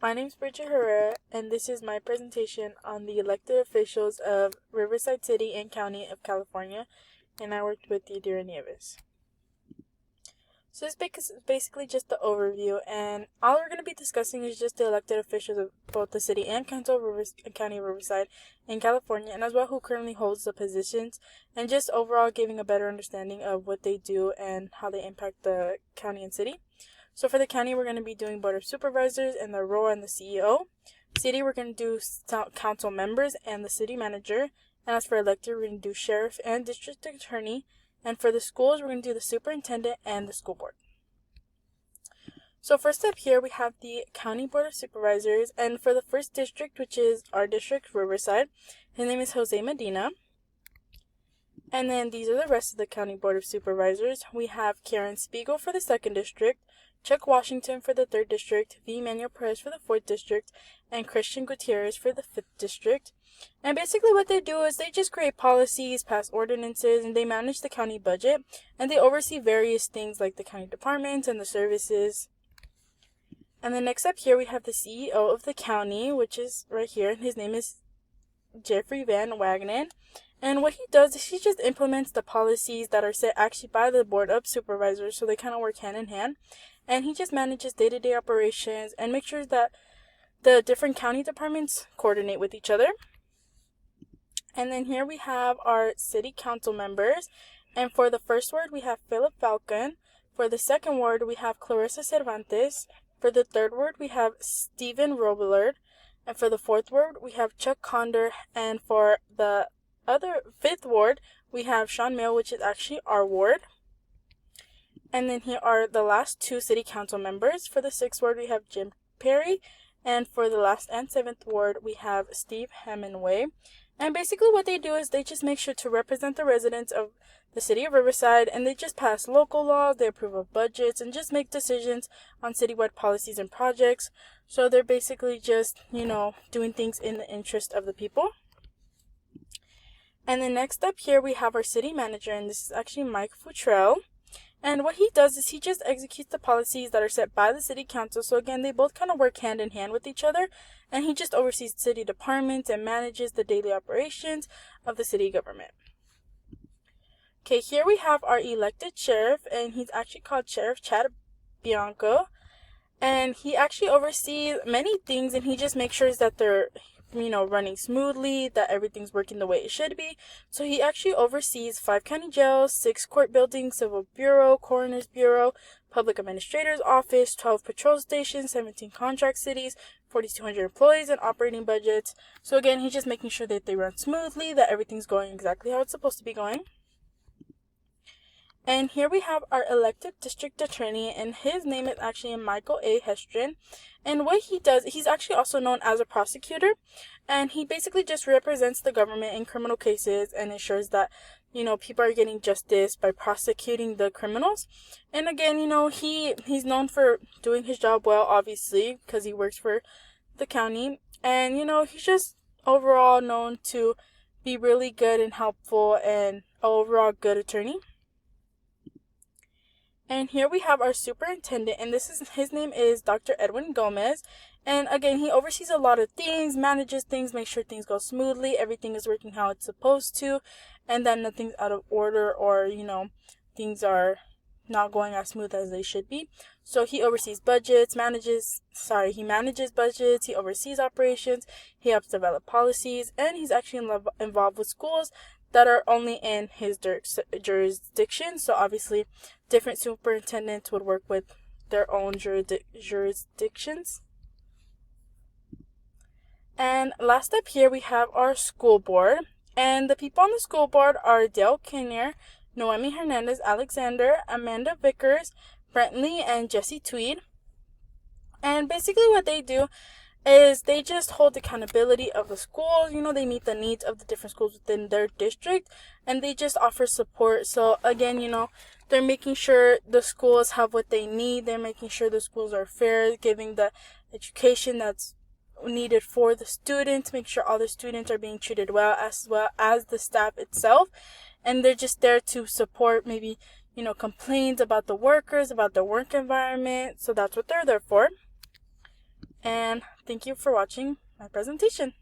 My name is Bridget Herrera, and this is my presentation on the elected officials of Riverside City and County of California, and I worked with Yadira Nieves. So this is basically just the overview, and all we're going to be discussing is just the elected officials of both the city and county of Riverside in California, and as well who currently holds the positions, and just overall giving a better understanding of what they do and how they impact the county and city. So for the county, we're going to be doing Board of Supervisors and their role and the CEO. City, we're going to do council members and the city manager. And as for elected, we're going to do sheriff and district attorney. And for the schools, we're going to do the superintendent and the school board. So first up here, we have the County Board of Supervisors. And for the first district, which is our district, Riverside, his name is Jose Medina. And then these are the rest of the County Board of Supervisors. We have Karen Spiegel for the second district, Chuck Washington for the 3rd District, V. Manuel Perez for the 4th District, and Christian Gutierrez for the 5th District. And basically what they do is they just create policies, pass ordinances, and they manage the county budget, and they oversee various things like the county departments and the services. And then next up here we have the CEO of the county, which is right here, and his name is Jeffrey Van Wagenen. And what he does is he just implements the policies that are set actually by the Board of Supervisors, so they kind of work hand in hand. And he just manages day-to-day operations and makes sure that the different county departments coordinate with each other. And then here we have our city council members. And for the first ward, we have Philip Falcon. For the second ward, we have Clarissa Cervantes. For the third ward, we have Stephen Robillard. And for the fourth ward, we have Chuck Condor. And for the fifth ward, we have Sean Mill, which is actually our ward. And then here are the last two city council members. For the 6th ward, we have Jim Perry. And for the last and 7th ward, we have Steve Hemingway. And basically what they do is they just make sure to represent the residents of the city of Riverside, and they just pass local laws, they approve of budgets, and just make decisions on citywide policies and projects. So they're basically just, doing things in the interest of the people. And then next up here, we have our city manager, and this is actually Mike Futrell. And what he does is he just executes the policies that are set by the city council. So again, they both kind of work hand in hand with each other. And he just oversees city departments and manages the daily operations of the city government. Okay, here we have our elected sheriff, and he's actually called Sheriff Chad Bianco. And he actually oversees many things, and he just makes sure that they're running smoothly, that everything's working the way it should be. So he actually oversees 5 county jails, 6 court buildings, civil bureau, coroner's bureau, public administrator's office, 12 patrol stations, 17 contract cities, 4,200 employees, and operating budgets. So again, he's just making sure that they run smoothly, that everything's going exactly how it's supposed to be going. And here we have our elected district attorney, and his name is actually Michael A. Hestrin. And what he does, he's actually also known as a prosecutor, and he basically just represents the government in criminal cases and ensures that, people are getting justice by prosecuting the criminals. And again, he's known for doing his job well, obviously, because he works for the county. And, he's just overall known to be really good and helpful and overall good attorney. And here we have our superintendent, and his name is Dr. Edwin Gomez. And again, he oversees a lot of things, manages things, makes sure things go smoothly, everything is working how it's supposed to, and that nothing's out of order or, things are not going as smooth as they should be. So he oversees budgets, he manages budgets, he oversees operations, he helps develop policies, and he's actually involved with schools that are only in his jurisdiction. So obviously, different superintendents would work with their own jurisdictions. And last up here, we have our school board. And the people on the school board are Dale Kinnear, Noemi Hernandez Alexander, Amanda Vickers, Brent Lee, and Jesse Tweed. And basically what they do is they just hold accountability of the schools. They meet the needs of the different schools within their district, and they just offer support. So again, they're making sure the schools have what they need. They're making sure the schools are fair, giving the education that's needed for the students, make sure all the students are being treated well as the staff itself. And they're just there to support maybe, complaints about the workers, about the work environment. So that's what they're there for. And thank you for watching my presentation.